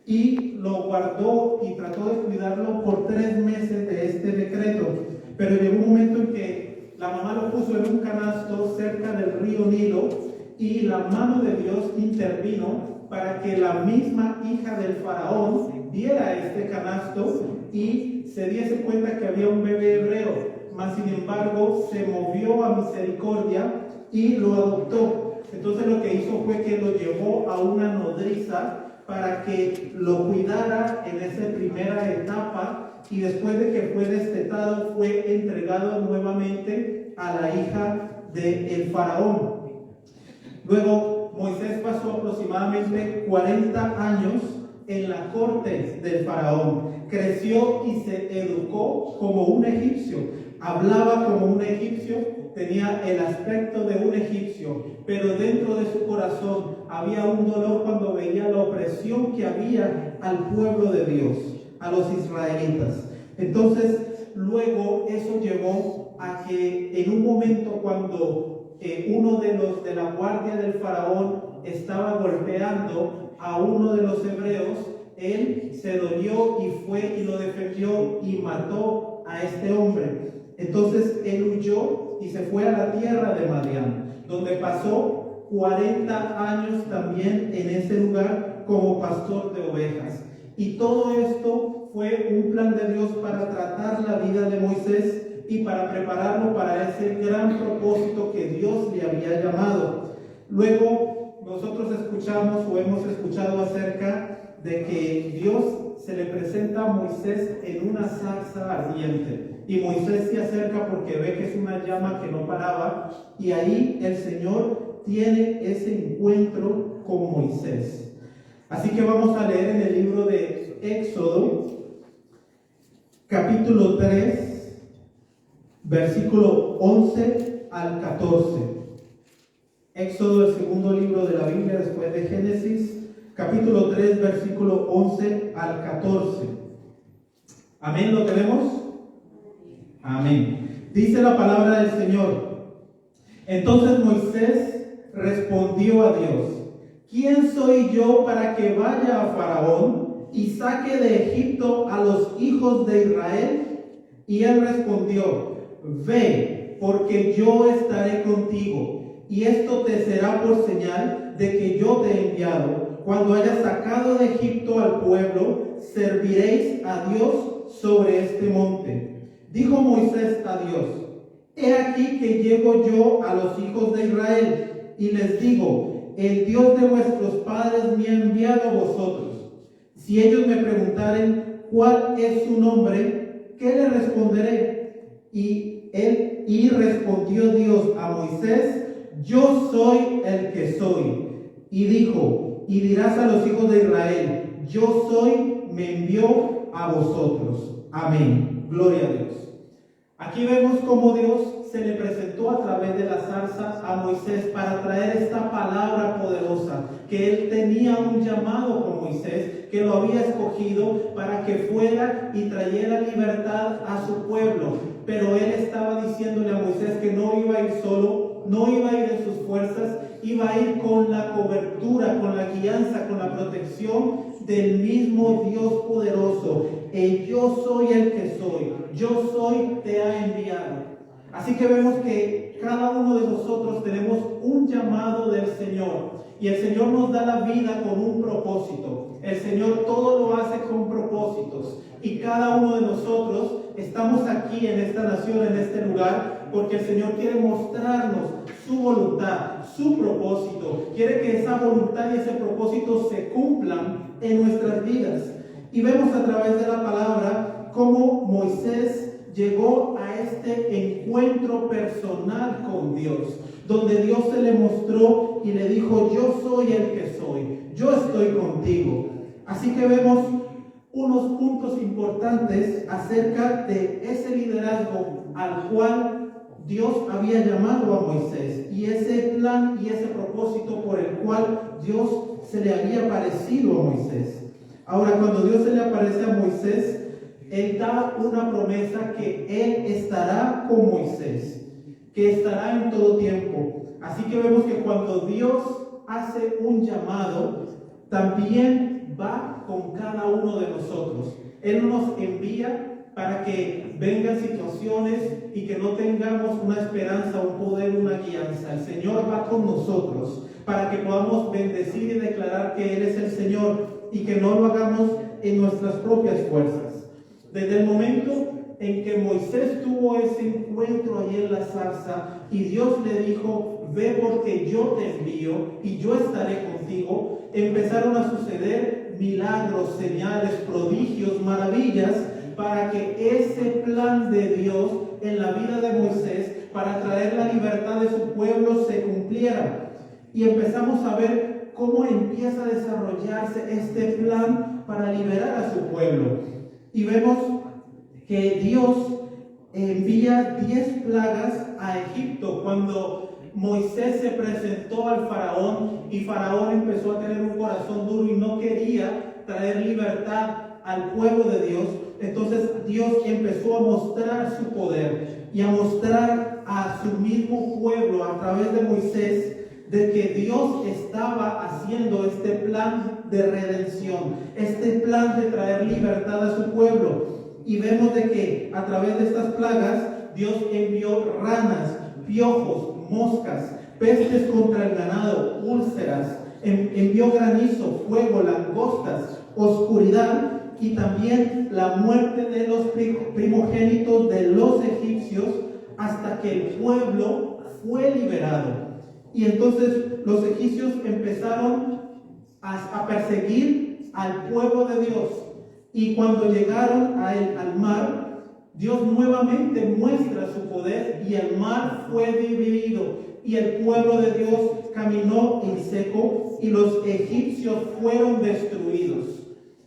y lo guardó y trató de cuidarlo por 3 meses de este decreto. Pero llegó un momento en que la mamá lo puso en un canasto cerca del río Nilo y la mano de Dios intervino para que la misma hija del faraón viera este canasto y se diese cuenta que había un bebé hebreo. Mas sin embargo se movió a misericordia y lo adoptó. Entonces lo que hizo fue que lo llevó a una nodriza para que lo cuidara en esa primera etapa, y después de que fue destetado fue entregado nuevamente a la hija del faraón. Luego Moisés pasó aproximadamente 40 años en la corte del faraón. Creció y se educó como un egipcio. Hablaba como un egipcio, tenía el aspecto de un egipcio, pero dentro de su corazón había un dolor cuando veía la opresión que había al pueblo de Dios, a los israelitas. Entonces, luego eso llevó a que en un momento cuando uno de los de la guardia del faraón estaba golpeando a uno de los hebreos, él se dolió y fue y lo defendió y mató a este hombre. Entonces él huyó y se fue a la tierra de Madián, donde pasó 40 años también en ese lugar como pastor de ovejas. Y todo esto fue un plan de Dios para tratar la vida de Moisés y para prepararlo para ese gran propósito que Dios le había llamado. Luego nosotros escuchamos o hemos escuchado acerca de que Dios se le presenta a Moisés en una zarza ardiente. Y Moisés se acerca porque ve que es una llama que no paraba, y ahí el Señor tiene ese encuentro con Moisés. Así que vamos a leer en el libro de Éxodo, capítulo 3, versículo 11 al 14. Éxodo, el segundo libro de la Biblia después de Génesis, capítulo 3, versículo 11 al 14. Amén, ¿lo tenemos? Amén. Dice la palabra del Señor: entonces Moisés respondió a Dios: ¿quién soy yo para que vaya a Faraón y saque de Egipto a los hijos de Israel? Y él respondió: ve, porque yo estaré contigo, y esto te será por señal de que yo te he enviado. Cuando hayas sacado de Egipto al pueblo, serviréis a Dios sobre este monte. Dijo Moisés a Dios: he aquí que llego yo a los hijos de Israel y les digo: el Dios de vuestros padres me ha enviado a vosotros. Si ellos me preguntaren cuál es su nombre, ¿qué le responderé? Y respondió Dios a Moisés: yo soy el que soy. Y dijo: y dirás a los hijos de Israel: yo soy, me envió a vosotros. Amén. Gloria a Dios. Aquí vemos cómo Dios se le presentó a través de la zarza a Moisés para traer esta palabra poderosa, que él tenía un llamado con Moisés, que lo había escogido para que fuera y trayera libertad a su pueblo. Pero él estaba diciéndole a Moisés que no iba a ir solo, no iba a ir en sus fuerzas, iba a ir con la cobertura, con la guianza, con la protección del mismo Dios poderoso. Yo soy el que soy, yo soy, te ha enviado. Así que vemos que cada uno de nosotros tenemos un llamado del Señor, y el Señor nos da la vida con un propósito. El Señor todo lo hace con propósitos, y cada uno de nosotros estamos aquí en esta nación, en este lugar, porque el Señor quiere mostrarnos su voluntad, su propósito. Quiere que esa voluntad y ese propósito se cumplan en nuestras vidas. Y vemos a través de la palabra cómo Moisés llegó a este encuentro personal con Dios, donde Dios se le mostró y le dijo: yo soy el que soy, yo estoy contigo. Así que vemos unos puntos importantes acerca de ese liderazgo al cual Dios había llamado a Moisés, y ese plan y ese propósito por el cual Dios se le había aparecido a Moisés. Ahora, cuando Dios se le aparece a Moisés, Él da una promesa que Él estará con Moisés, que estará en todo tiempo. Así que vemos que cuando Dios hace un llamado, también va con cada uno de nosotros. Él no nos envía para que vengan situaciones y que no tengamos una esperanza, un poder, una guianza. El Señor va con nosotros para que podamos bendecir y declarar que Él es el Señor y que no lo hagamos en nuestras propias fuerzas. Desde el momento en que Moisés tuvo ese encuentro ahí en la zarza y Dios le dijo: ve porque yo te envío y yo estaré contigo, empezaron a suceder milagros, señales, prodigios, maravillas, para que ese plan de Dios en la vida de Moisés para traer la libertad de su pueblo se cumpliera. Y empezamos a ver cómo empieza a desarrollarse este plan para liberar a su pueblo. Y vemos que Dios envía 10 plagas a Egipto cuando Moisés se presentó al faraón, y faraón empezó a tener un corazón duro y no quería traer libertad al pueblo de Dios. Entonces Dios empezó a mostrar su poder y a mostrar a su mismo pueblo a través de Moisés de que Dios estaba haciendo este plan de redención, este plan de traer libertad a su pueblo. Y vemos de que a través de estas plagas Dios envió ranas, piojos, moscas, pestes contra el ganado, úlceras, envió granizo, fuego, langostas, oscuridad y también la muerte de los primogénitos de los egipcios, hasta que el pueblo fue liberado. Y entonces los egipcios empezaron a perseguir al pueblo de Dios. Y cuando llegaron al mar, Dios nuevamente muestra su poder y el mar fue dividido y el pueblo de Dios caminó en seco y los egipcios fueron destruidos.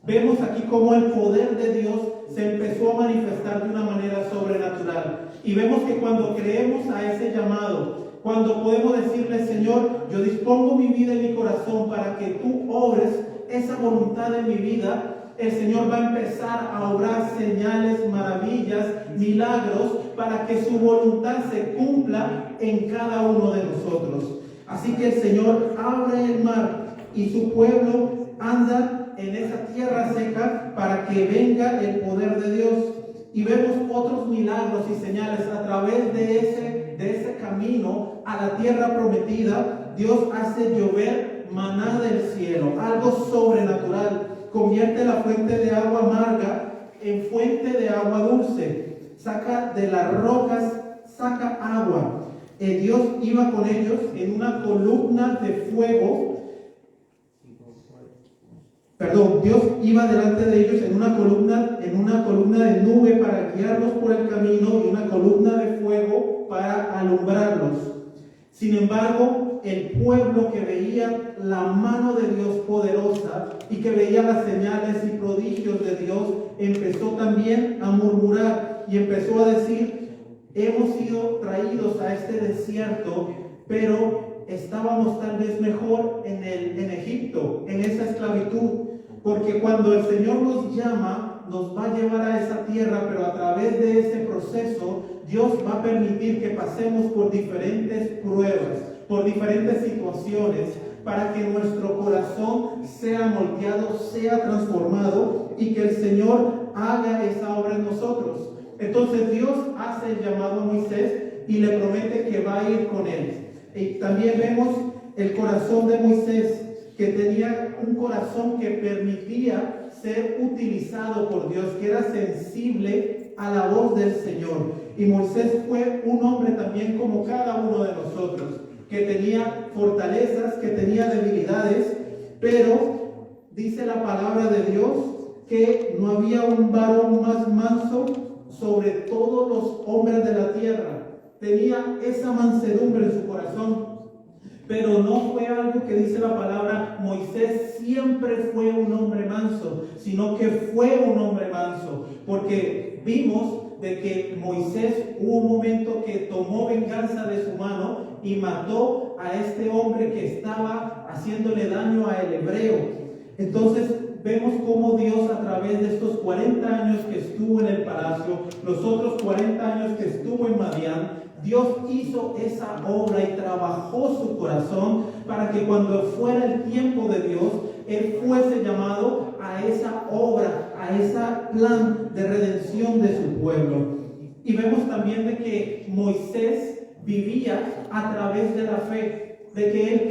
Vemos aquí cómo el poder de Dios se empezó a manifestar de una manera sobrenatural. Y vemos que cuando creemos a ese llamado, cuando podemos decirle: Señor, yo dispongo mi vida y mi corazón para que tú obres esa voluntad en mi vida, el Señor va a empezar a obrar señales, maravillas, milagros, para que su voluntad se cumpla en cada uno de nosotros. Así que el Señor abre el mar y su pueblo anda en esa tierra seca para que venga el poder de Dios. Y vemos otros milagros y señales a través de ese camino a la tierra prometida. Dios hace llover maná del cielo, algo sobrenatural. Convierte la fuente de agua amarga en fuente de agua dulce. Saca de las rocas, saca agua. Dios iba con ellos en una columna de fuego. Dios iba delante de ellos en una columna de nube para guiarlos por el camino y una columna de fuego para alumbrarlos. Sin embargo, el pueblo que veía la mano de Dios poderosa y que veía las señales y prodigios de Dios, empezó también a murmurar y empezó a decir: hemos sido traídos a este desierto, pero estábamos tal vez mejor en Egipto, en esa esclavitud. Porque cuando el Señor nos llama, nos va a llevar a esa tierra, pero a través de ese proceso, Dios va a permitir que pasemos por diferentes pruebas, por diferentes situaciones, para que nuestro corazón sea moldeado, sea transformado y que el Señor haga esa obra en nosotros. Entonces Dios hace el llamado a Moisés y le promete que va a ir con él. Y también vemos el corazón de Moisés, que tenía un corazón que permitía ser utilizado por Dios, que era sensible a la voz del Señor. Y Moisés fue un hombre también como cada uno de nosotros, que tenía fortalezas, que tenía debilidades, pero dice la palabra de Dios que no había un varón más manso sobre todos los hombres de la tierra. Tenía esa mansedumbre en su corazón. Pero no fue algo que dice la palabra: Moisés siempre fue un hombre manso, sino que fue un hombre manso, porque vimos de que Moisés hubo un momento que tomó venganza de su mano y mató a este hombre que estaba haciéndole daño al hebreo. Entonces vemos cómo Dios, a través de estos 40 años que estuvo en el palacio, los otros 40 años que estuvo en Madián, Dios hizo esa obra y trabajó su corazón para que cuando fuera el tiempo de Dios, él fuese llamado a esa obra, a ese plan de redención de su pueblo. Y vemos también de que Moisés vivía a través de la fe, de que él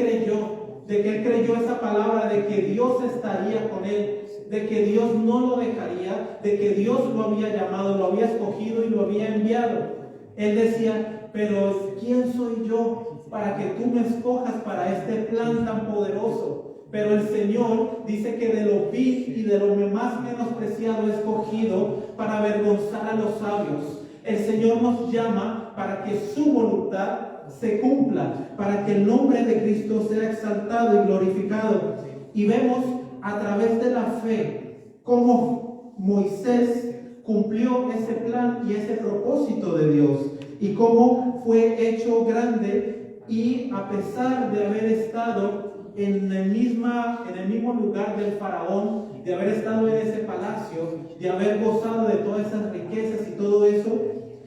creyó esa palabra, de que Dios estaría con él, de que Dios no lo dejaría, de que Dios lo había llamado, lo había escogido y lo había enviado. Él decía, pero ¿quién soy yo para que tú me escojas para este plan tan poderoso? Pero el Señor dice que de lo vil y de lo más menospreciado he escogido para avergonzar a los sabios. El Señor nos llama para que su voluntad se cumpla, para que el nombre de Cristo sea exaltado y glorificado. Y vemos a través de la fe cómo Moisés cumplió ese plan y ese propósito de Dios, y cómo fue hecho grande, y a pesar de haber estado en el mismo lugar del faraón, de haber estado en ese palacio, de haber gozado de todas esas riquezas y todo eso,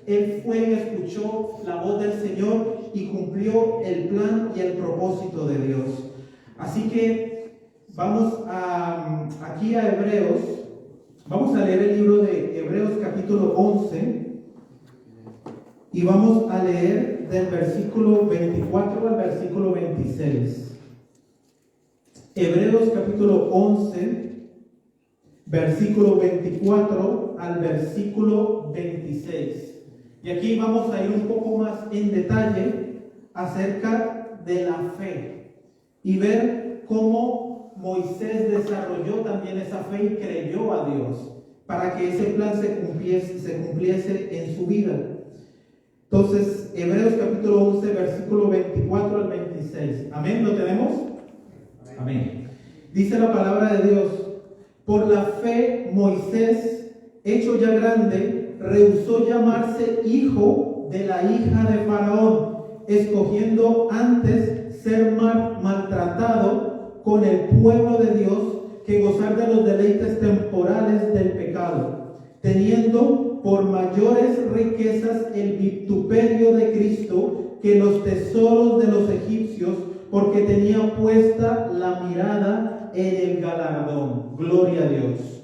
él fue y escuchó la voz del Señor y cumplió el plan y el propósito de Dios. Así que vamos aquí a Hebreos. Vamos a leer el libro de Hebreos capítulo 11 y vamos a leer del versículo 24 al versículo 26. Hebreos capítulo 11, versículo 24 al versículo 26. Y aquí vamos a ir un poco más en detalle acerca de la fe y ver cómo Moisés desarrolló también esa fe y creyó a Dios para que ese plan se cumpliese en su vida. Entonces, Hebreos capítulo 11, versículo 24 al 26. ¿Amén? ¿Lo tenemos? Amén. Dice la palabra de Dios: por la fe Moisés, hecho ya grande, rehusó llamarse hijo de la hija de Faraón, escogiendo antes ser maltratado con el pueblo de Dios que gozar de los deleites temporales del pecado, teniendo por mayores riquezas el vituperio de Cristo que los tesoros de los egipcios, porque tenía puesta la mirada en el galardón. Gloria a Dios.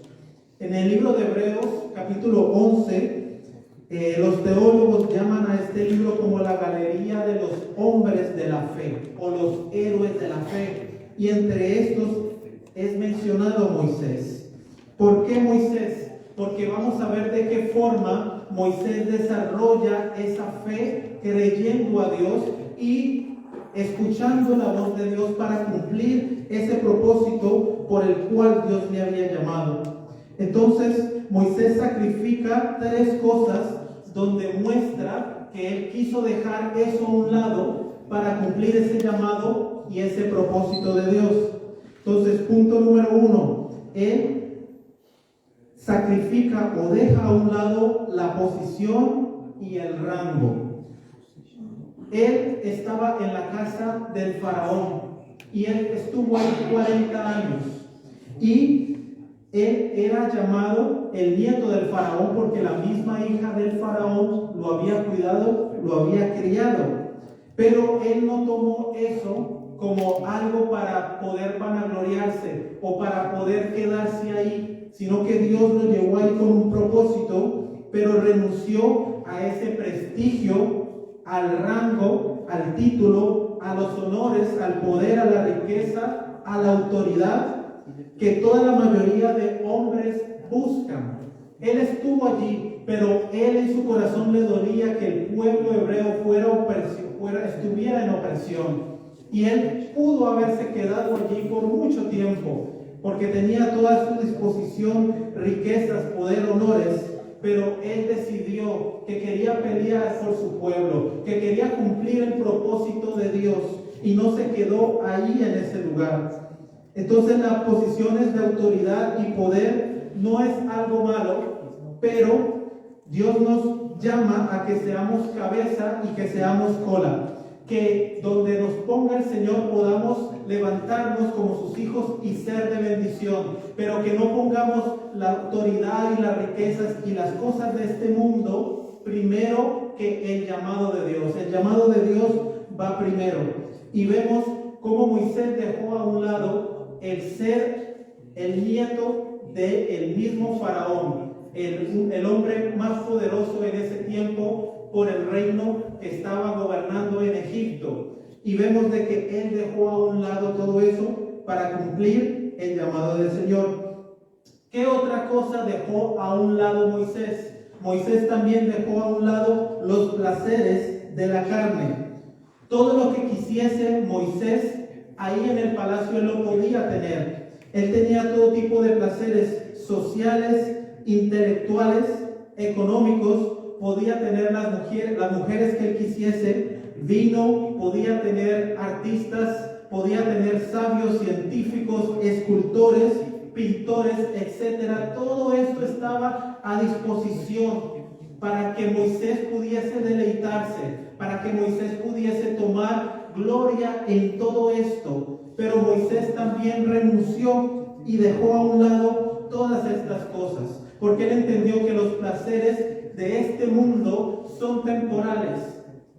En el libro de Hebreos, capítulo 11, los teólogos llaman a este libro como la galería de los hombres de la fe, o los héroes de la fe, y entre estos es mencionado Moisés. ¿Por qué Moisés? Porque vamos a ver de qué forma Moisés desarrolla esa fe creyendo a Dios y escuchando la voz de Dios para cumplir ese propósito por el cual Dios le había llamado. Entonces Moisés sacrifica 3 cosas donde muestra que él quiso dejar eso a un lado para cumplir ese llamado y ese propósito de Dios. Entonces, punto número 1, él sacrifica o deja a un lado la posición y el rango. Él estaba en la casa del faraón y él estuvo ahí 40 años y él era llamado el nieto del faraón porque la misma hija del faraón lo había cuidado, lo había criado. Pero él no tomó eso como algo para poder vanagloriarse o para poder quedarse ahí, sino que Dios lo llevó ahí con un propósito, pero renunció a ese prestigio, al rango, al título, a los honores, al poder, a la riqueza, a la autoridad que toda la mayoría de hombres buscan. Él estuvo allí, pero él en su corazón le dolía que el pueblo hebreo estuviera en opresión. Y él pudo haberse quedado allí por mucho tiempo, porque tenía toda a su disposición riquezas, poder, honores, pero él decidió que quería pelear por su pueblo, que quería cumplir el propósito de Dios, y no se quedó ahí en ese lugar. Entonces las posiciones de autoridad y poder no es algo malo, pero Dios nos llama a que seamos cabeza y que seamos cola, que donde nos ponga el Señor podamos levantarnos como sus hijos y ser de bendición, pero que no pongamos la autoridad y las riquezas y las cosas de este mundo primero que el llamado de Dios. El llamado de Dios va primero, y vemos cómo Moisés dejó a un lado el ser el nieto del mismo faraón, el hombre más poderoso en ese tiempo por el reino que estaba gobernando en Egipto. Y vemos de que él dejó a un lado todo eso para cumplir el llamado del Señor. ¿Qué otra cosa dejó a un lado Moisés? Moisés también dejó a un lado los placeres de la carne. Todo lo que quisiese Moisés, ahí en el palacio él lo podía tener. Él tenía todo tipo de placeres sociales, intelectuales, económicos. Podía tener las mujeres que él quisiese, vino, podía tener artistas, podía tener sabios, científicos, escultores, pintores, etcétera. Todo esto estaba a disposición para que Moisés pudiese deleitarse, para que Moisés pudiese tomar gloria en todo esto. Pero Moisés también renunció y dejó a un lado todas estas cosas, porque él entendió que los placeres de este mundo son temporales,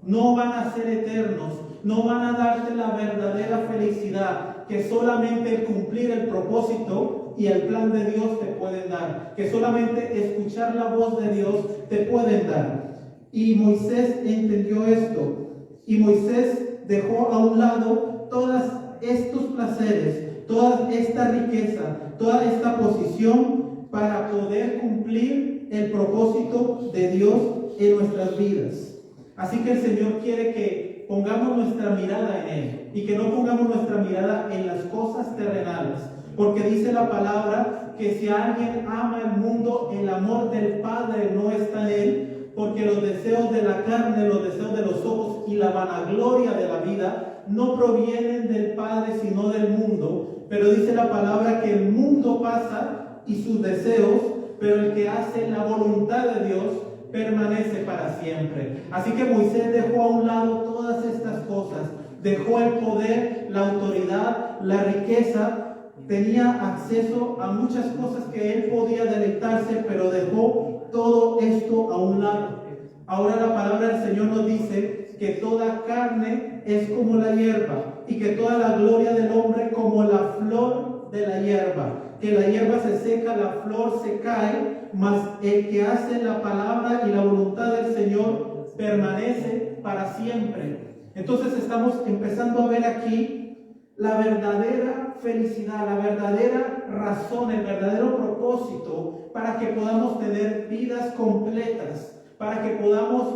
no van a ser eternos, no van a darte la verdadera felicidad que solamente el cumplir el propósito y el plan de Dios te pueden dar, que solamente escuchar la voz de Dios te pueden dar. Y Moisés entendió esto, y Moisés dejó a un lado todos estos placeres, toda esta riqueza, toda esta posición para poder cumplir el propósito de Dios en nuestras vidas. Así que el Señor quiere que pongamos nuestra mirada en Él y que no pongamos nuestra mirada en las cosas terrenales, porque dice la palabra que si alguien ama el mundo, el amor del Padre no está en él, porque los deseos de la carne, los deseos de los ojos y la vanagloria de la vida no provienen del Padre sino del mundo. Pero dice la palabra que el mundo pasa y sus deseos, pero el que hace la voluntad de Dios permanece para siempre. Así que Moisés dejó a un lado todas estas cosas, dejó el poder, la autoridad, la riqueza, tenía acceso a muchas cosas que él podía deleitarse, pero dejó todo esto a un lado. Ahora la palabra del Señor nos dice que toda carne es como la hierba y que toda la gloria del hombre como la flor de la hierba. Que la hierba se seca, la flor se cae, mas el que hace la palabra y la voluntad del Señor permanece para siempre. Entonces estamos empezando a ver aquí la verdadera felicidad, la verdadera razón, el verdadero propósito para que podamos tener vidas completas, para que podamos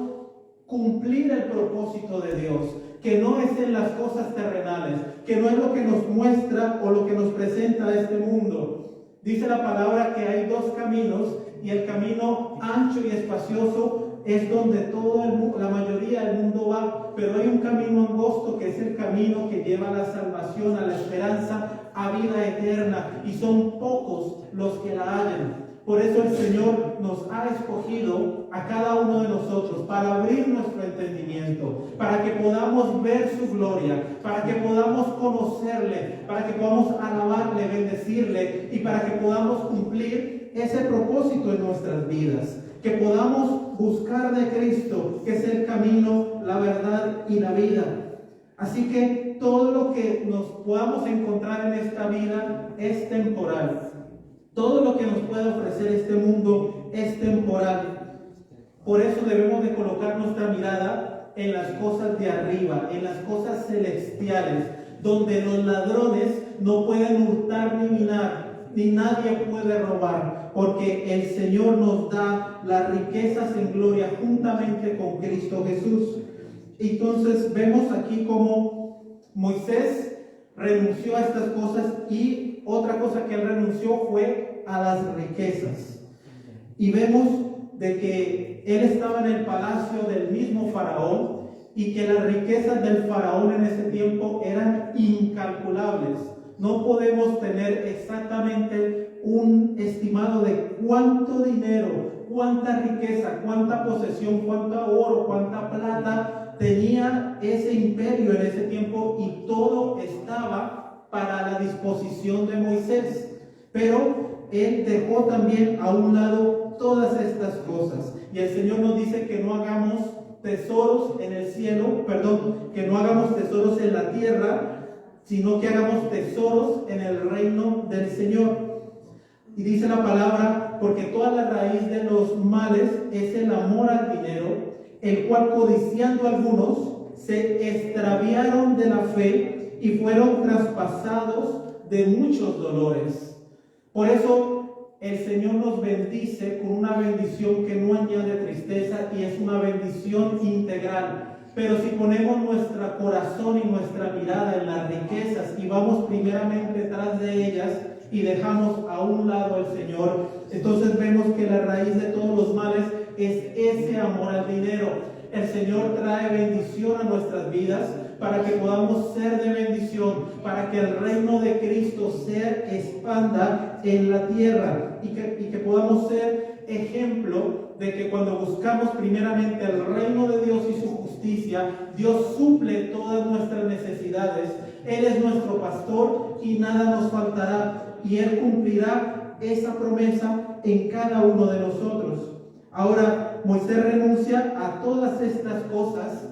cumplir el propósito de Dios, que no es en las cosas terrenales, que no es lo que nos muestra o lo que nos presenta este mundo. Dice la palabra que hay dos caminos y el camino ancho y espacioso es donde la mayoría del mundo va, pero hay un camino angosto que es el camino que lleva a la salvación, a la esperanza, a vida eterna, y son pocos los que la hallan. Por eso el Señor nos ha escogido a cada uno de nosotros para abrir nuestro entendimiento, para que podamos ver su gloria, para que podamos conocerle, para que podamos alabarle, bendecirle y para que podamos cumplir ese propósito en nuestras vidas. Que podamos buscar de Cristo, que es el camino, la verdad y la vida. Así que todo lo que nos podamos encontrar en esta vida es temporal. Todo lo que nos puede ofrecer este mundo es temporal. Por eso debemos de colocar nuestra mirada en las cosas de arriba, en las cosas celestiales, donde los ladrones no pueden hurtar ni minar, ni nadie puede robar, porque el Señor nos da las riquezas en gloria juntamente con Cristo Jesús. Entonces vemos aquí cómo Moisés renunció a estas cosas, y otra cosa que él renunció fue a las riquezas. Y vemos de que él estaba en el palacio del mismo faraón y que las riquezas del faraón en ese tiempo eran incalculables. No podemos tener exactamente un estimado de cuánto dinero, cuánta riqueza, cuánta posesión, cuánto oro, cuánta plata tenía ese imperio en ese tiempo, y todo estaba para la disposición de Moisés. Pero él dejó también a un lado todas estas cosas. Y el Señor nos dice que no hagamos tesoros en el cielo, que no hagamos tesoros en la tierra, sino que hagamos tesoros en el reino del Señor. Y dice la palabra, porque toda la raíz de los males es el amor al dinero, el cual codiciando algunos se extraviaron de la fe y fueron traspasados de muchos dolores. Por eso el Señor nos bendice con una bendición que no añade tristeza y es una bendición integral. Pero si ponemos nuestro corazón y nuestra mirada en las riquezas y vamos primeramente detrás de ellas y dejamos a un lado al Señor, entonces vemos que la raíz de todos los males es ese amor al dinero. El Señor trae bendición a nuestras vidas para que podamos ser de bendición, para que el reino de Cristo se expanda en la tierra y que podamos ser ejemplo de que cuando buscamos primeramente el reino de Dios y su justicia, Dios suple todas nuestras necesidades. Él es nuestro pastor y nada nos faltará, y Él cumplirá esa promesa en cada uno de nosotros. Ahora, Moisés renuncia a todas estas cosas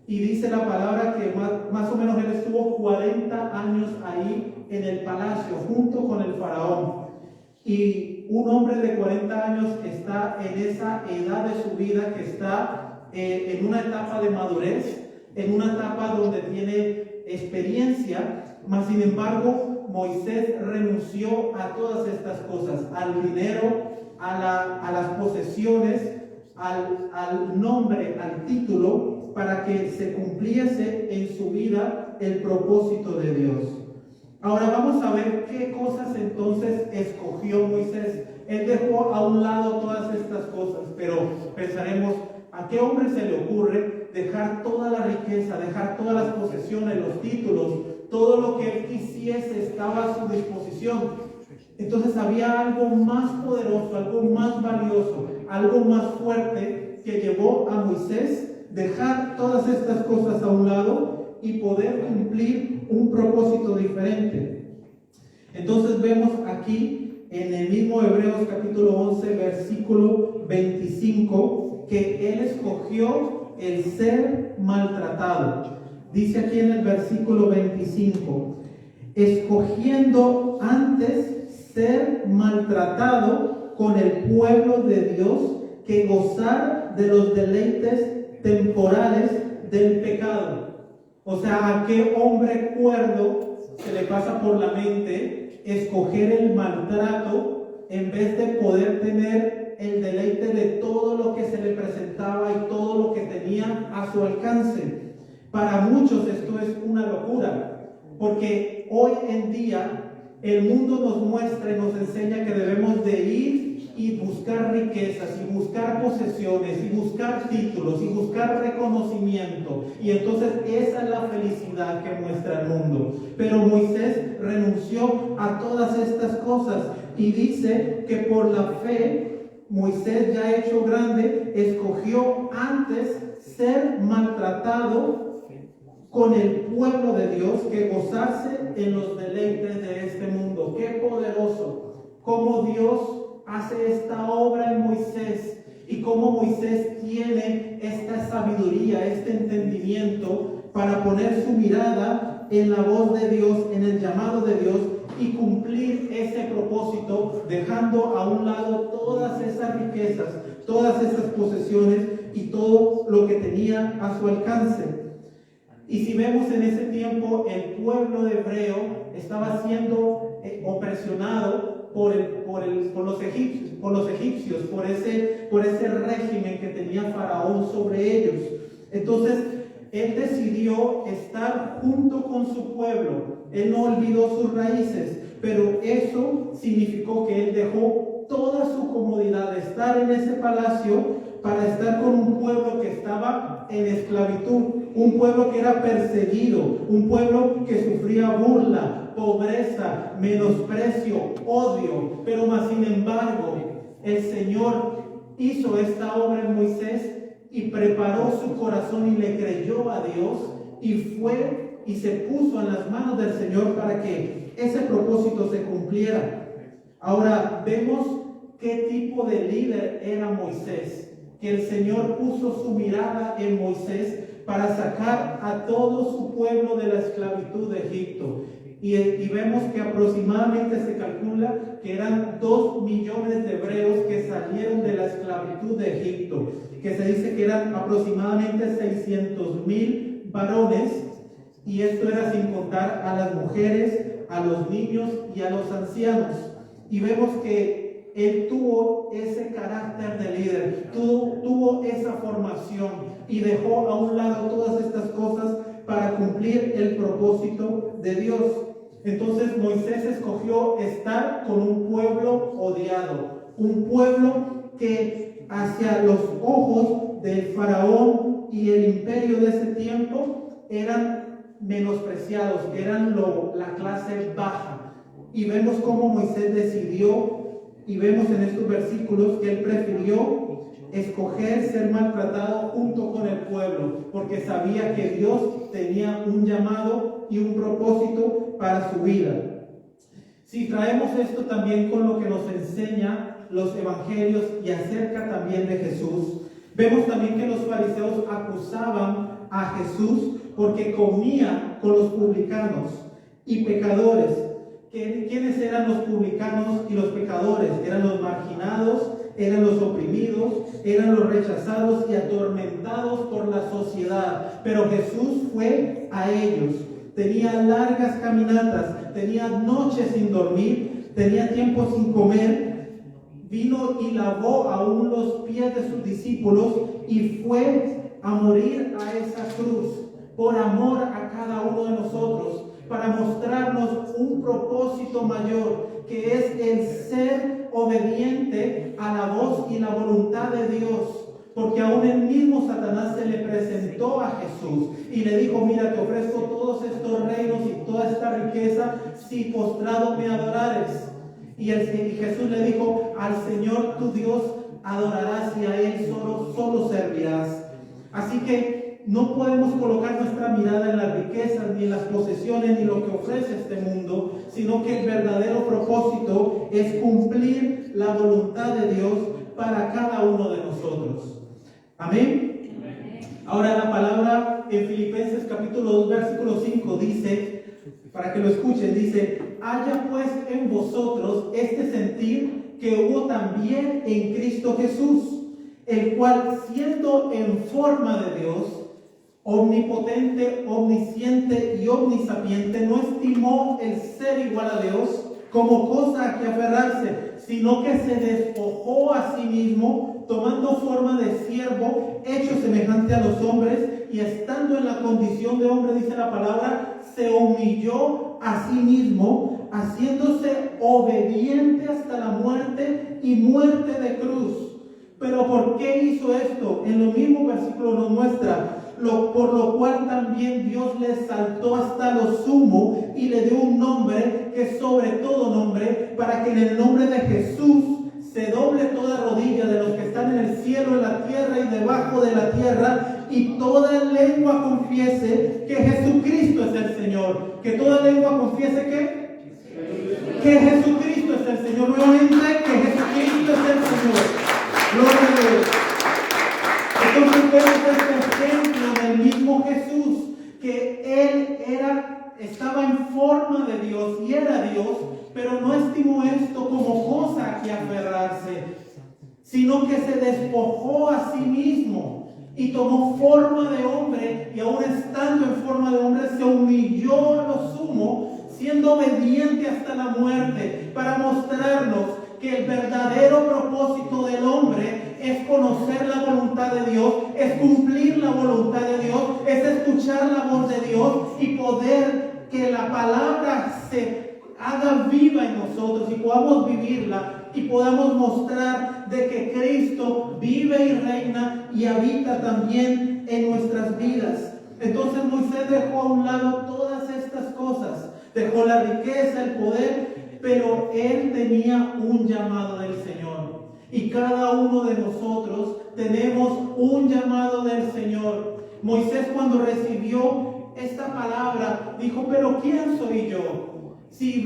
y dice la palabra que más o menos él estuvo 40 años ahí en el palacio junto con el faraón. Y un hombre de 40 años está en esa edad de su vida, que está en una etapa de madurez, en una etapa donde tiene experiencia, mas sin embargo Moisés renunció a todas estas cosas, al dinero, a las posesiones, al nombre, al título, para que se cumpliese en su vida el propósito de Dios. Ahora vamos a ver qué cosas entonces escogió Moisés. Él dejó a un lado todas estas cosas, pero pensaremos, ¿a qué hombre se le ocurre dejar toda la riqueza, dejar todas las posesiones, los títulos, todo lo que él quisiese estaba a su disposición? Entonces había algo más poderoso, algo más valioso, algo más fuerte que llevó a Moisés dejar todas estas cosas a un lado y poder cumplir un propósito diferente. Entonces vemos aquí en el mismo Hebreos capítulo 11 versículo 25 que él escogió el ser maltratado. Dice aquí en el versículo 25, escogiendo antes ser maltratado con el pueblo de Dios que gozar de los deleites temporales del pecado. O sea, ¿a qué hombre cuerdo se le pasa por la mente escoger el maltrato en vez de poder tener el deleite de todo lo que se le presentaba y todo lo que tenía a su alcance? Para muchos esto es una locura, porque hoy en día el mundo nos muestra y nos enseña que debemos de ir y buscar riquezas, y buscar posesiones, y buscar títulos, y buscar reconocimiento. Y entonces esa es la felicidad que muestra el mundo. Pero Moisés renunció a todas estas cosas y dice que por la fe, Moisés ya hecho grande, escogió antes ser maltratado con el pueblo de Dios que gozarse en los deleites de este mundo. ¡Qué poderoso! Cómo Dios hace esta obra en Moisés y cómo Moisés tiene esta sabiduría, este entendimiento para poner su mirada en la voz de Dios, en el llamado de Dios y cumplir ese propósito, dejando a un lado todas esas riquezas, todas esas posesiones y todo lo que tenía a su alcance. Y si vemos en ese tiempo, el pueblo hebreo estaba siendo opresionado por los egipcios, por ese régimen que tenía Faraón sobre ellos. Entonces, él decidió estar junto con su pueblo. Él no olvidó sus raíces, pero eso significó que él dejó toda su comodidad de estar en ese palacio para estar con un pueblo que estaba en esclavitud, un pueblo que era perseguido, un pueblo que sufría burla, pobreza, menosprecio, odio. Pero más sin embargo, el Señor hizo esta obra en Moisés y preparó su corazón y le creyó a Dios y fue y se puso en las manos del Señor para que ese propósito se cumpliera. Ahora vemos qué tipo de líder era Moisés, que el Señor puso su mirada en Moisés para sacar a todo su pueblo de la esclavitud de Egipto. Y vemos que aproximadamente se calcula que eran 2 millones de hebreos que salieron de la esclavitud de Egipto, que se dice que eran aproximadamente 600,000 varones, y esto era sin contar a las mujeres, a los niños y a los ancianos. Y vemos que él tuvo ese carácter de líder, tuvo esa formación y dejó a un lado todas estas cosas para cumplir el propósito de Dios. Entonces Moisés escogió estar con un pueblo odiado, un pueblo que hacia los ojos del faraón y el imperio de ese tiempo eran menospreciados, eran la clase baja. Y vemos cómo Moisés decidió, y vemos en estos versículos que él prefirió escoger ser maltratado junto con el pueblo, porque sabía que Dios tenía un llamado y un propósito para su vida. Si traemos esto también con lo que nos enseña los evangelios y acerca también de Jesús, vemos también que los fariseos acusaban a Jesús porque comía con los publicanos y pecadores. ¿Quiénes eran los publicanos y los pecadores? Eran los marginados, eran los oprimidos, eran los rechazados y atormentados por la sociedad. Pero Jesús fue a ellos. Tenía largas caminatas, tenía noches sin dormir, tenía tiempo sin comer. Vino y lavó aún los pies de sus discípulos y fue a morir a esa cruz por amor a cada uno de nosotros, para mostrarnos un propósito mayor, que es el ser obediente a la voz y la voluntad de Dios. Porque aún el mismo Satanás se le presentó a Jesús y le dijo: mira, te ofrezco todos estos reinos y toda esta riqueza si postrado me adorares. Y Jesús le dijo: al Señor tu Dios adorarás y a Él solo servirás. Así que no podemos colocar nuestra mirada en las riquezas, ni en las posesiones, ni lo que ofrece este mundo, sino que el verdadero propósito es cumplir la voluntad de Dios para cada uno de nosotros. Amén. Ahora la palabra en Filipenses capítulo 2 versículo 5 dice, para que lo escuchen, dice: haya pues en vosotros este sentir que hubo también en Cristo Jesús, el cual, siendo en forma de Dios, omnipotente, omnisciente y omnisapiente, no estimó el ser igual a Dios como cosa a que aferrarse, sino que se despojó a sí mismo, tomando forma de siervo, hecho semejante a los hombres, y estando en la condición de hombre, dice la palabra, se humilló a sí mismo, haciéndose obediente hasta la muerte y muerte de cruz. Pero ¿por qué hizo esto? En lo mismo versículo nos muestra: por lo cual también Dios le exaltó hasta lo sumo y le dio un nombre que es sobre todo nombre, para que en el nombre de Jesús se doble toda rodilla de los que están en el cielo, en la tierra y debajo de la tierra, y toda lengua confiese que Jesucristo es el Señor. Que toda lengua confiese que Jesucristo es el Señor. Nuevamente, que Jesucristo es el Señor. Gloria a Dios. Entonces vemos este ejemplo del mismo Jesús, que Él estaba en forma de Dios y era Dios, pero no estimó esto como cosa a que aferrarse, sino que se despojó a sí mismo y tomó forma de hombre, y aún estando en forma de hombre se humilló a lo sumo, siendo obediente hasta la muerte, para mostrarnos que el verdadero propósito del hombre es conocer la voluntad de Dios, es cumplir la voluntad de Dios, es escuchar la voz de Dios y poder que la palabra se haga viva en nosotros y podamos vivirla y podamos mostrar de que Cristo vive y reina y habita también en nuestras vidas. Entonces Moisés dejó a un lado todas estas cosas, dejó la riqueza, el poder, pero él tenía un llamado del Señor. Y cada uno de nosotros tenemos un llamado del Señor. Moisés, cuando recibió esta palabra, dijo: pero ¿quién soy yo? Si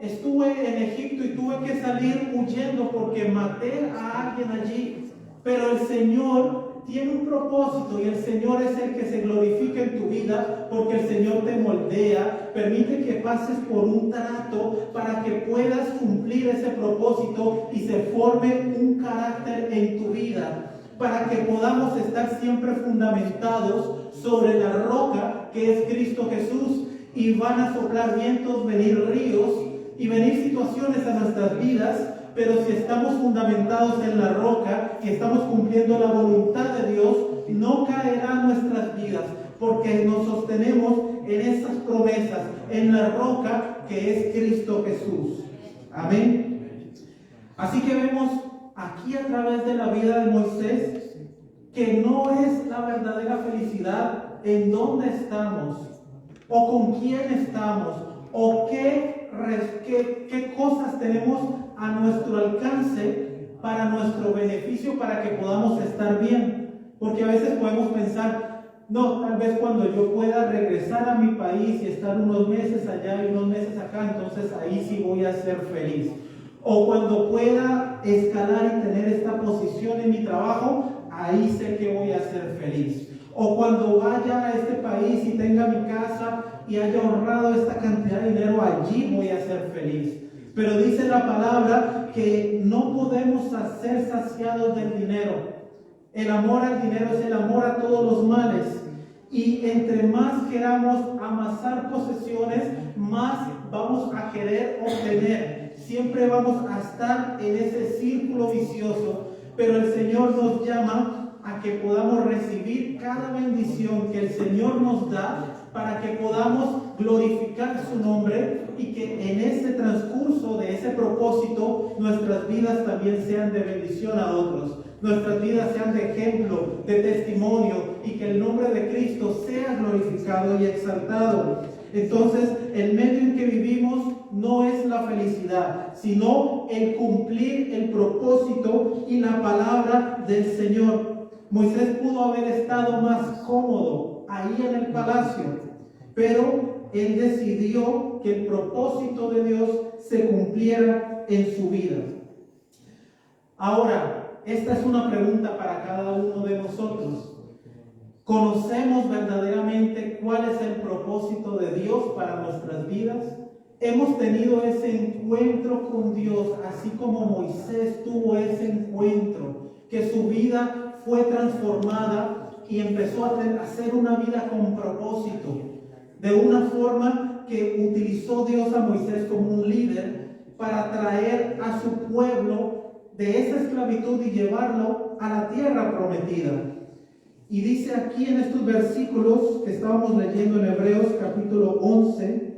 estuve en Egipto y tuve que salir huyendo porque maté a alguien allí, pero el Señor tiene un propósito y el Señor es el que se glorifica en tu vida porque el Señor te moldea, permite que pases por un trato para que puedas cumplir ese propósito y se forme un carácter en tu vida, para que podamos estar siempre fundamentados sobre la roca que es Cristo Jesús. Y van a soplar vientos, venir ríos y venir situaciones a nuestras vidas, pero si estamos fundamentados en la roca y estamos cumpliendo la voluntad de Dios, no caerán nuestras vidas, porque nos sostenemos en esas promesas, en la roca que es Cristo Jesús. Amén. Así que vemos aquí a través de la vida de Moisés que no es la verdadera felicidad en dónde estamos, o con quién estamos, o qué cosas tenemos a nuestro alcance para nuestro beneficio, para que podamos estar bien. Porque a veces podemos pensar, no, tal vez cuando yo pueda regresar a mi país y estar unos meses allá y unos meses acá, entonces ahí sí voy a ser feliz. O cuando pueda escalar y tener esta posición en mi trabajo, ahí sé que voy a ser feliz. O cuando vaya a este país y tenga mi casa y haya ahorrado esta cantidad de dinero, allí voy a ser feliz. Pero dice la palabra que no podemos ser saciados del dinero. El amor al dinero es el amor a todos los males. Y entre más queramos amasar posesiones, más vamos a querer obtener. Siempre vamos a estar en ese círculo vicioso. Pero el Señor nos llama a que podamos recibir cada bendición que el Señor nos da, para que podamos glorificar su nombre y que en ese transcurso de ese propósito nuestras vidas también sean de bendición a otros, nuestras vidas sean de ejemplo, de testimonio, y que el nombre de Cristo sea glorificado y exaltado. Entonces, el medio en que vivimos no es la felicidad, sino el cumplir el propósito y la palabra del Señor. Moisés pudo haber estado más cómodo ahí en el palacio, pero él decidió que el propósito de Dios se cumpliera en su vida. Ahora, esta es una pregunta para cada uno de nosotros. ¿Conocemos verdaderamente cuál es el propósito de Dios para nuestras vidas? ¿Hemos tenido ese encuentro con Dios, así como Moisés tuvo ese encuentro, que su vida fue transformada y empezó a hacer una vida con propósito, de una forma que utilizó Dios a Moisés como un líder para traer a su pueblo de esa esclavitud y llevarlo a la tierra prometida? Y dice aquí en estos versículos que estábamos leyendo en Hebreos capítulo 11,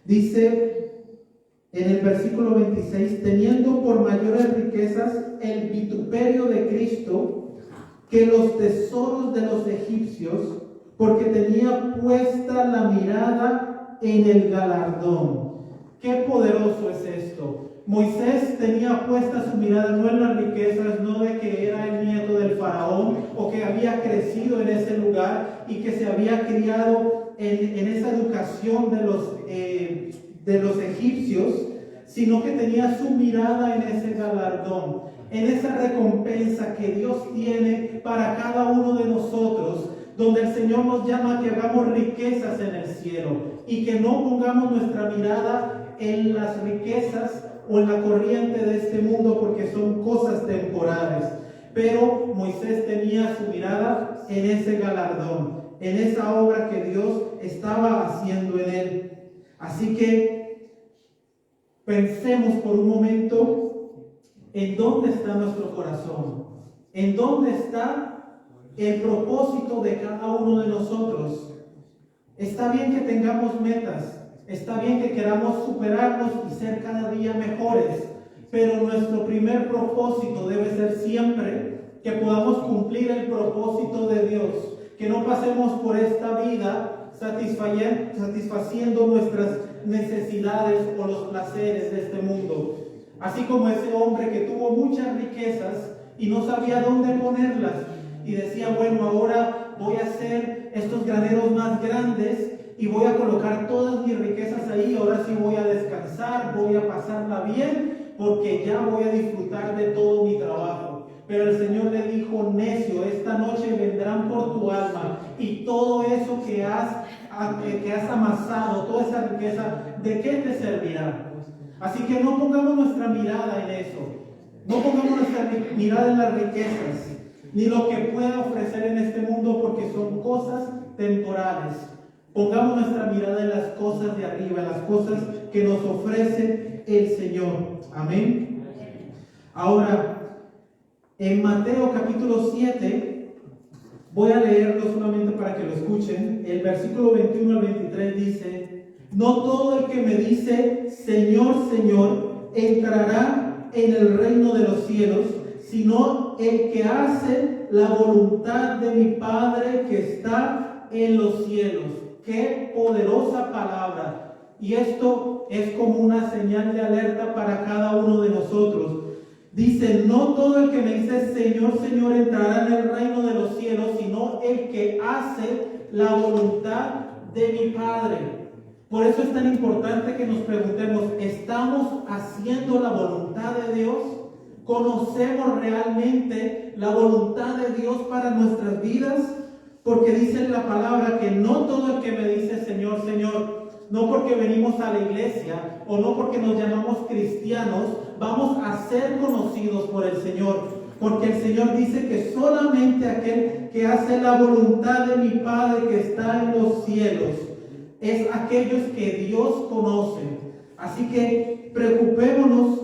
dice en el versículo 26, teniendo por mayores riquezas el vituperio de Cristo que los tesoros de los egipcios, porque tenía puesta la mirada en el galardón. ¡Qué poderoso es esto! Moisés tenía puesta su mirada no en las riquezas, no de que era el nieto del faraón o que había crecido en ese lugar y que se había criado en esa educación de los egipcios, sino que tenía su mirada en ese galardón, en esa recompensa que Dios tiene para cada uno de nosotros, donde el Señor nos llama a que hagamos riquezas en el cielo y que no pongamos nuestra mirada en las riquezas o en la corriente de este mundo, porque son cosas temporales. Pero Moisés tenía su mirada en ese galardón, en esa obra que Dios estaba haciendo en él. Así que pensemos por un momento en dónde está nuestro corazón, en dónde está el propósito de cada uno de nosotros. Está bien que tengamos metas, está bien que queramos superarnos y ser cada día mejores, pero nuestro primer propósito debe ser siempre que podamos cumplir el propósito de Dios, que no pasemos por esta vida satisfaciendo nuestras necesidades o los placeres de este mundo. Así como ese hombre que tuvo muchas riquezas y no sabía dónde ponerlas y decía, bueno, ahora voy a hacer estos graneros más grandes y voy a colocar todas mis riquezas ahí, ahora sí voy a descansar, voy a pasarla bien, porque ya voy a disfrutar de todo mi trabajo. Pero el Señor le dijo: necio, esta noche vendrán por tu alma, y todo eso que has amasado, toda esa riqueza, ¿de qué te servirá? Así que no pongamos nuestra mirada en eso. No pongamos nuestra mirada en las riquezas, ni lo que pueda ofrecer en este mundo, porque son cosas temporales. Pongamos nuestra mirada en las cosas de arriba, en las cosas que nos ofrece el Señor. Amén. Ahora, en Mateo capítulo 7, voy a leerlo solamente para que lo escuchen. El versículo 21 al 23 dice: no todo el que me dice Señor, Señor, entrará en el reino de los cielos, sino el que hace la voluntad de mi Padre que está en los cielos. ¡Qué poderosa palabra! Y esto es como una señal de alerta para cada uno de nosotros. Dice: no todo el que me dice Señor, Señor, entrará en el reino de los cielos, sino el que hace la voluntad de mi Padre. Por eso es tan importante que nos preguntemos: ¿estamos haciendo la voluntad de Dios? ¿Conocemos realmente la voluntad de Dios para nuestras vidas? Porque dice la palabra que no todo el que me dice Señor, Señor, no porque venimos a la iglesia o no porque nos llamamos cristianos, vamos a ser conocidos por el Señor. Porque el Señor dice que solamente aquel que hace la voluntad de mi Padre que está en los cielos es aquellos que Dios conoce. Así que preocupémonos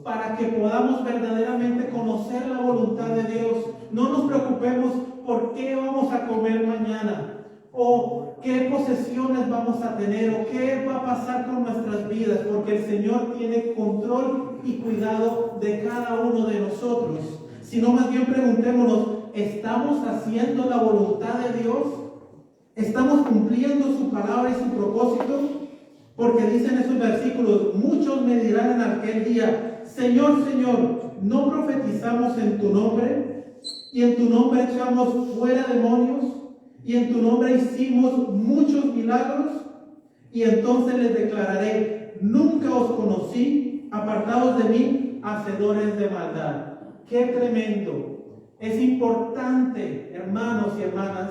para que podamos verdaderamente conocer la voluntad de Dios. No nos preocupemos por qué vamos a comer mañana, o qué posesiones vamos a tener, o qué va a pasar con nuestras vidas, porque el Señor tiene control y cuidado de cada uno de nosotros. Sino más bien preguntémonos: ¿estamos haciendo la voluntad de Dios? ¿Estamos cumpliendo su palabra y su propósito? Porque dicen esos versículos: muchos me dirán en aquel día: Señor, Señor, ¿no profetizamos en tu nombre? Y en tu nombre echamos fuera demonios, y en tu nombre hicimos muchos milagros. Y entonces les declararé: nunca os conocí, apartados de mí, hacedores de maldad. ¡Qué tremendo! Es importante, hermanos y hermanas,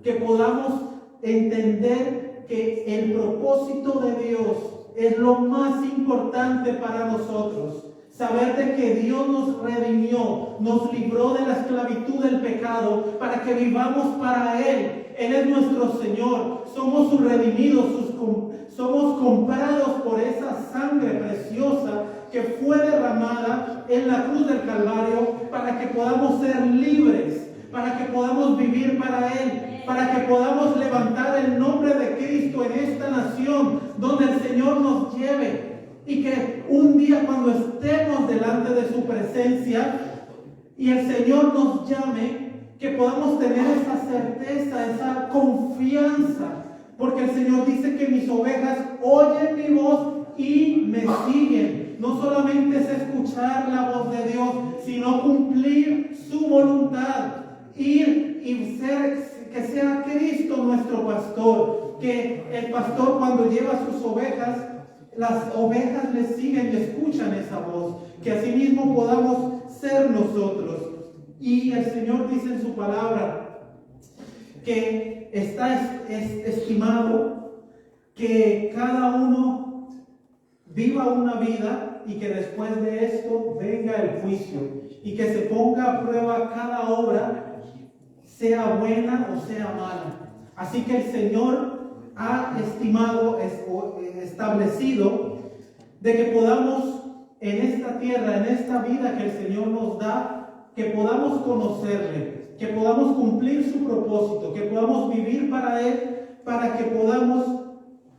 que podamos entender que el propósito de Dios es lo más importante para nosotros. Saber de que Dios nos redimió, nos libró de la esclavitud del pecado para que vivamos para Él. Él es nuestro Señor, somos sus redimidos, somos comprados por esa sangre preciosa que fue derramada en la cruz del Calvario para que podamos ser libres, para que podamos vivir para Él, para que podamos levantar el nombre de Cristo en esta nación donde el Señor nos lleve. Y que un día, cuando estemos delante de su presencia y el Señor nos llame, que podamos tener esa certeza, esa confianza. Porque el Señor dice que mis ovejas oyen mi voz y me siguen. No solamente es escuchar la voz de Dios, sino cumplir su voluntad. Ir y que sea Cristo nuestro pastor. Que el pastor, cuando lleva sus ovejas, las ovejas le siguen y escuchan esa voz. Que asimismo podamos ser nosotros. Y el Señor dice en su palabra que está estimado que cada uno viva una vida y que después de esto venga el juicio y que se ponga a prueba cada obra, sea buena o sea mala. Así que el Señor ha estimado, establecido, de que podamos en esta tierra, en esta vida que el Señor nos da, que podamos conocerle, que podamos cumplir su propósito, que podamos vivir para Él, para que podamos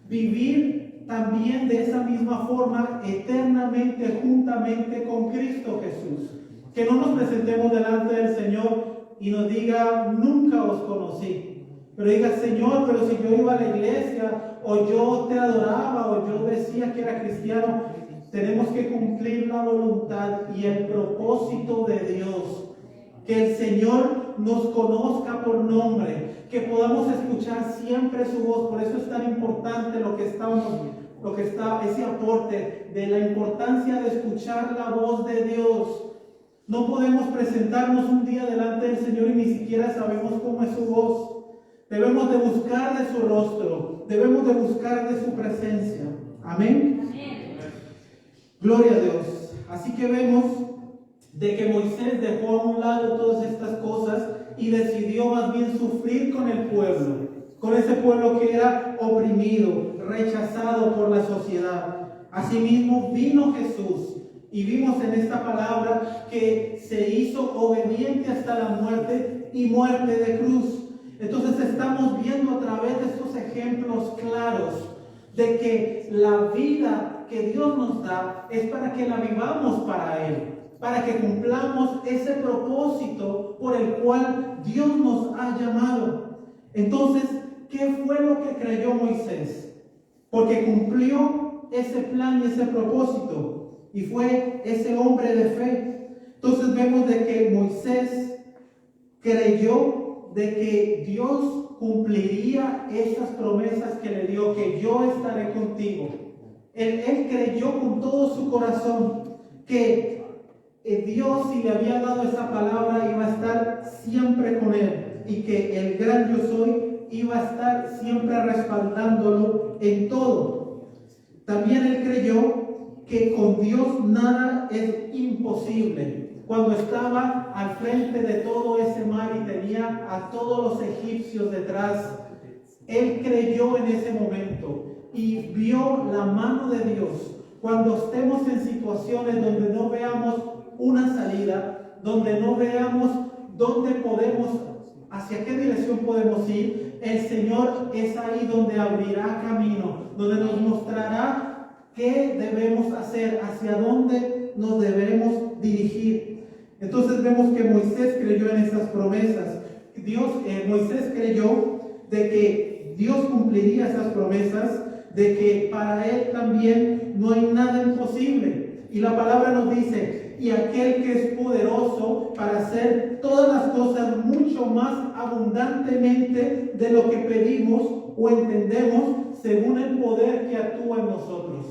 vivir también de esa misma forma eternamente, juntamente con Cristo Jesús. Que no nos presentemos delante del Señor y nos diga: nunca os conocí. Pero diga: Señor, pero si yo iba a la iglesia, o yo te adoraba, o yo decía que era cristiano. Tenemos que cumplir la voluntad y el propósito de Dios. Que el Señor nos conozca por nombre, que podamos escuchar siempre su voz. Por eso es tan importante ese aporte de la importancia de escuchar la voz de Dios. No podemos presentarnos un día delante del Señor y ni siquiera sabemos cómo es su voz. Debemos de buscar de su rostro, debemos de buscar de su presencia. Amén. Amén. Gloria a Dios. Así que vemos de que Moisés dejó a un lado todas estas cosas y decidió más bien sufrir con el pueblo, con ese pueblo que era oprimido, rechazado por la sociedad. Asimismo vino Jesús y vimos en esta palabra que se hizo obediente hasta la muerte y muerte de cruz. Entonces estamos viendo a través de estos ejemplos claros de que la vida que Dios nos da es para que la vivamos para Él, para que cumplamos ese propósito por el cual Dios nos ha llamado. Entonces, ¿qué fue lo que creyó Moisés? Porque cumplió ese plan y ese propósito, y fue ese hombre de fe. Entonces vemos de que Moisés creyó de que Dios cumpliría esas promesas que le dio, que yo estaré contigo. Él creyó con todo su corazón que Dios, si le había dado esa palabra, iba a estar siempre con él, y que el gran yo soy iba a estar siempre respaldándolo en todo. También él creyó que con Dios nada es imposible. Cuando estaba al frente de todo ese mar y tenía a todos los egipcios detrás, él creyó en ese momento y vio la mano de Dios. Cuando estemos en situaciones donde no veamos una salida, donde no veamos dónde podemos, hacia qué dirección podemos ir, el Señor es ahí donde abrirá camino, donde nos mostrará qué debemos hacer, hacia dónde nos debemos dirigir. Entonces vemos que Moisés creyó en esas promesas. Moisés creyó de que Dios cumpliría esas promesas, de que para él también no hay nada imposible. Y la palabra nos dice: y aquel que es poderoso para hacer todas las cosas mucho más abundantemente de lo que pedimos o entendemos, según el poder que actúa en nosotros.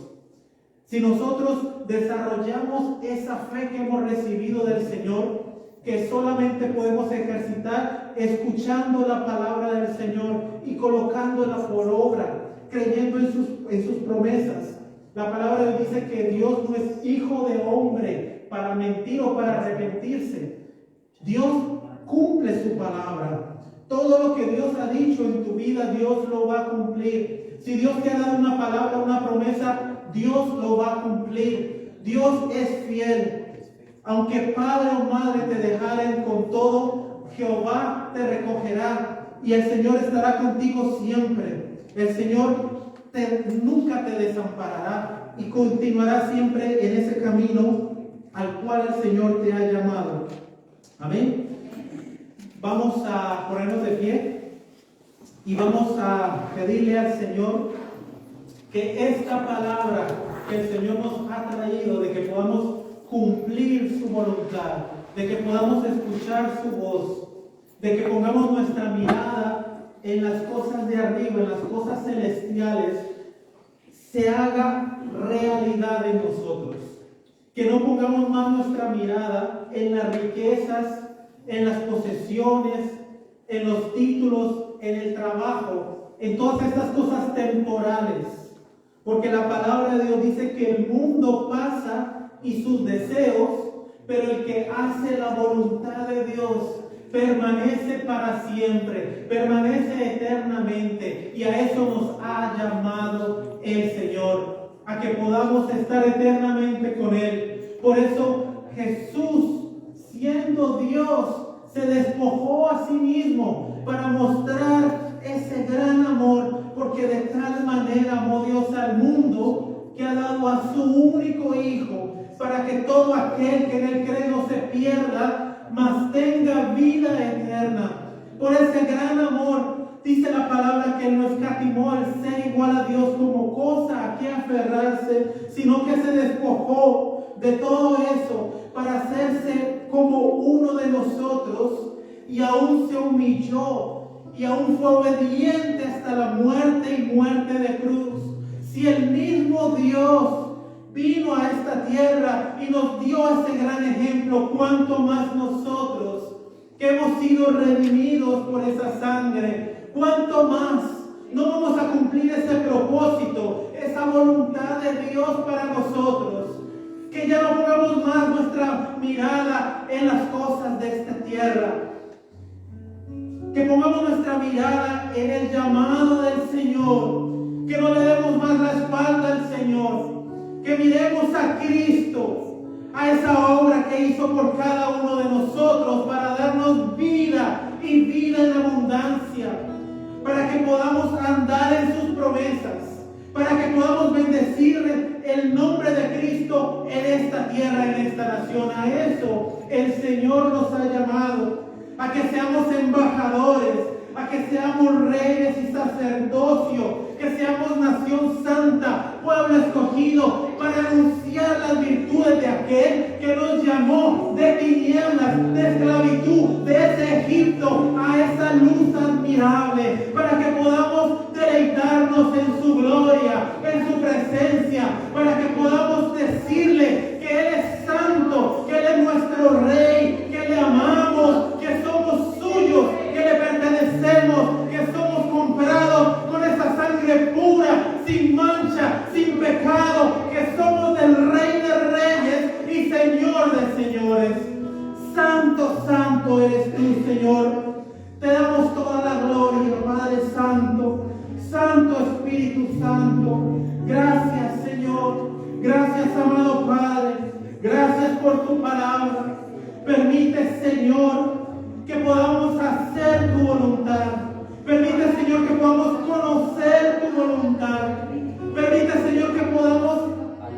Si nosotros desarrollamos esa fe que hemos recibido del Señor, que solamente podemos ejercitar escuchando la palabra del Señor y colocándola por obra, creyendo en sus promesas. La palabra de Dios dice que Dios no es hijo de hombre para mentir o para arrepentirse. Dios cumple su palabra. Todo lo que Dios ha dicho en tu vida, Dios lo va a cumplir. Si Dios te ha dado una palabra, una promesa, Dios lo va a cumplir. Dios es fiel. Aunque padre o madre te dejaren con todo, Jehová te recogerá y el Señor estará contigo siempre. El Señor nunca te desamparará y continuará siempre en ese camino al cual el Señor te ha llamado. Amén. Vamos a ponernos de pie y vamos a pedirle al Señor que esta palabra que el Señor nos ha traído, de que podamos cumplir su voluntad, de que podamos escuchar su voz, de que pongamos nuestra mirada en las cosas de arriba, en las cosas celestiales, se haga realidad en nosotros. Que no pongamos más nuestra mirada en las riquezas, en las posesiones, en los títulos, en el trabajo, en todas estas cosas temporales. Porque la palabra de Dios dice que el mundo pasa y sus deseos, pero el que hace la voluntad de Dios permanece para siempre, permanece eternamente, y a eso nos ha llamado el Señor, a que podamos estar eternamente con Él. Por eso Jesús, siendo Dios, se despojó a sí mismo para mostrar ese gran amor, porque de tal manera amó Dios al mundo que ha dado a su único Hijo, para que todo aquel que en Él cree no se pierda, mas tenga vida eterna. Por ese gran amor, dice la palabra que Él no escatimó al ser igual a Dios como cosa a que aferrarse, sino que se despojó de todo eso para hacerse como uno de nosotros, y aún se humilló y aún fue obediente hasta la muerte y muerte de cruz. Si el mismo Dios vino a esta tierra y nos dio ese gran ejemplo, cuánto más nosotros que hemos sido redimidos por esa sangre, cuánto más no vamos a cumplir ese propósito, esa voluntad de Dios para nosotros. Que ya no pongamos más nuestra mirada en las cosas de esta tierra. Que pongamos nuestra mirada en el llamado del Señor. Que no le demos más la espalda al Señor. Que miremos a Cristo, a esa obra que hizo por cada uno de nosotros para darnos vida y vida en abundancia. Para que podamos andar en sus promesas. Para que podamos bendecir el nombre de Cristo en esta tierra, en esta nación. A eso el Señor nos ha llamado, a que seamos embajadores, a que seamos reyes y sacerdocio, que seamos nación santa, pueblo escogido, para anunciar las virtudes de aquel que nos llamó de tinieblas, de esclavitud, de ese Egipto, a esa luz admirable, para que podamos deleitarnos en su gloria, en su presencia, para que podamos decirle que Él es santo, que Él es nuestro Rey, que le amamos, que somos suyos, que le pertenecemos, que somos comprados con esa sangre pura, sin mancha, sin pecado, que somos del Rey de Reyes y Señor de Señores. Santo, santo eres tú, Señor. Te damos toda la gloria, Padre Santo. Santo Espíritu Santo. Gracias, Señor. Gracias, amado Padre. Gracias por tu palabra. Permite, Señor, que podamos hacer tu voluntad. Permite, Señor, que podamos conocer tu voluntad. Permite, Señor, que podamos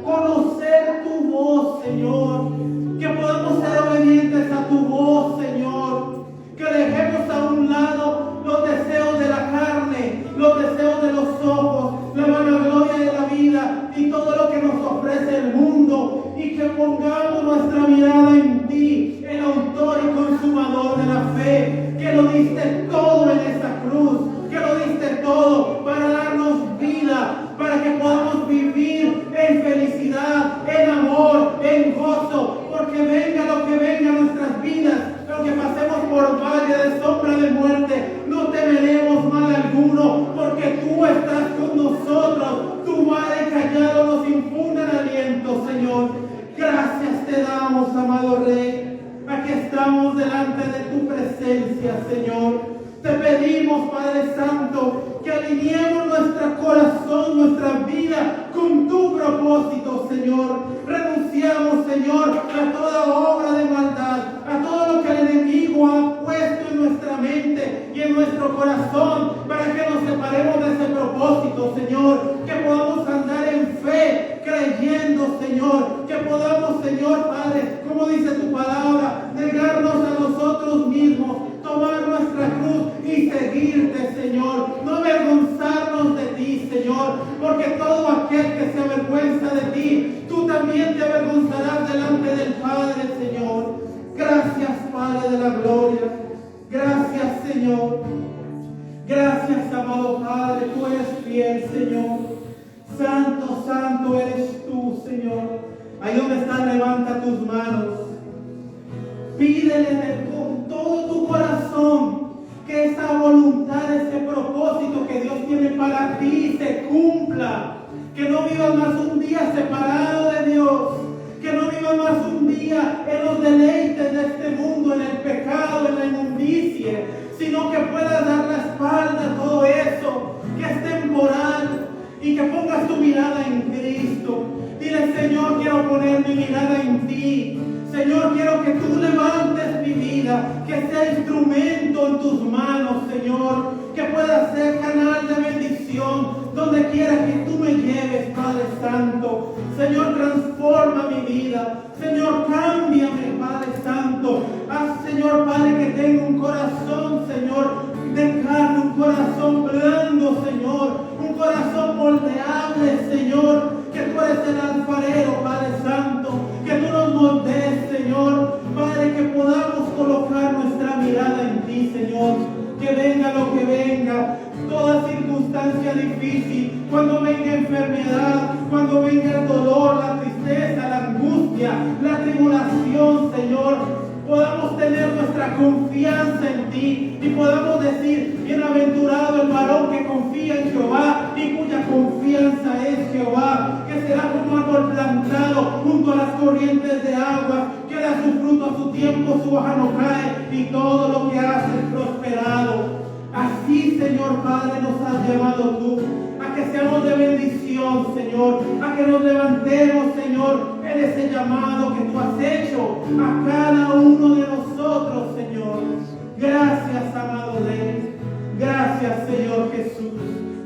conocer tu voz, Señor. Que podamos ser obedientes a tu voz, Señor. Que dejemos a un lado los deseos de la carne, los deseos de los ojos, la vanagloria de la vida y todo lo que nos ofrece el mundo. Y que pongamos nuestra mirada en ti, el autor y consumador de la fe, que lo diste todo en esta cruz, que lo diste todo para darnos vida, para que podamos vivir en felicidad, en amor, en gozo, porque venga lo que venga a nuestras vidas, aunque pasemos por valle de sombra de muerte, no temeremos mal alguno, porque tú estás con nosotros, tu vara y callado nos infunden aliento, Señor. Gracias te damos, amado Rey. Aquí estamos delante de tu presencia, Señor. Te pedimos, Padre Santo, que alineemos nuestro corazón, nuestra vida con tu propósito, Señor. Renunciamos, Señor, a toda obra de maldad, a todo lo que el enemigo ha puesto en nuestra mente y en nuestro corazón, para que nos separemos de ese propósito, Señor. Que podamos andar en fe, creyendo, Señor. Que podamos, Señor, Padre, como dice tu palabra, negarnos a nosotros mismos, tomar nuestra cruz y seguirte, Señor. No avergonzarnos de ti, Señor, porque todo aquel que se avergüenza de ti, tú también te avergonzarás delante del Padre, Señor. Gracias, Padre de la gloria. Gracias, Señor. Gracias, amado Padre. Tú eres fiel, Señor. Santo, santo eres tú, Señor. Ahí donde estás, levanta tus manos. Pídele con todo tu corazón que esa voluntad, ese propósito que Dios tiene para ti se cumpla. Que no vivas más un día separado de Dios. Que no vivas más un día en los deleites de este mundo, en el pecado, en la inmundicia, sino que puedas dar la espalda a todo eso que es temporal y que pongas tu mirada en Cristo. Dile, Señor, quiero poner mi mirada en ti. Señor, quiero que tú levantes mi vida, que sea instrumento en tus manos, Señor, que pueda ser canal de bendición donde quiera que tú me lleves, Padre Santo. Señor, transforma mi vida. Señor, cámbiame, Padre Santo. Haz, Señor, Padre, que tenga un corazón, Señor, de carne, un corazón blando, Señor, un corazón moldeable, Señor, que tú eres el alfarero, Padre Santo, que tú nos moldees, Señor, Padre, que podamos colocar nuestra mirada en ti, Señor, que venga lo que venga, toda circunstancia difícil, cuando venga enfermedad, cuando venga el dolor, la tristeza, la tribulación, Señor, podamos tener nuestra confianza en ti y podamos decir: bienaventurado el varón que confía en Jehová y cuya confianza es Jehová, que será como árbol plantado junto a las corrientes de agua, que da su fruto a su tiempo, su hoja no cae y todo lo que hace es prosperado. Así, Señor Padre, nos has llamado tú a que seamos de bendición, Señor, a que nos levantemos, Señor, en ese llamado que tú has hecho a cada uno de nosotros, Señor. Gracias, amado Rey. Gracias, Señor Jesús.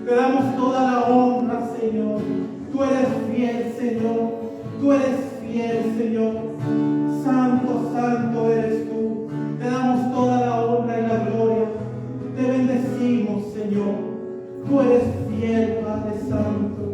Te damos toda la honra, Señor. Tú eres fiel, Señor. Tú eres fiel, Señor. Santo, santo eres tú. Te damos toda la honra y la gloria. Te bendecimos, Señor. Tú eres fiel, Padre Santo.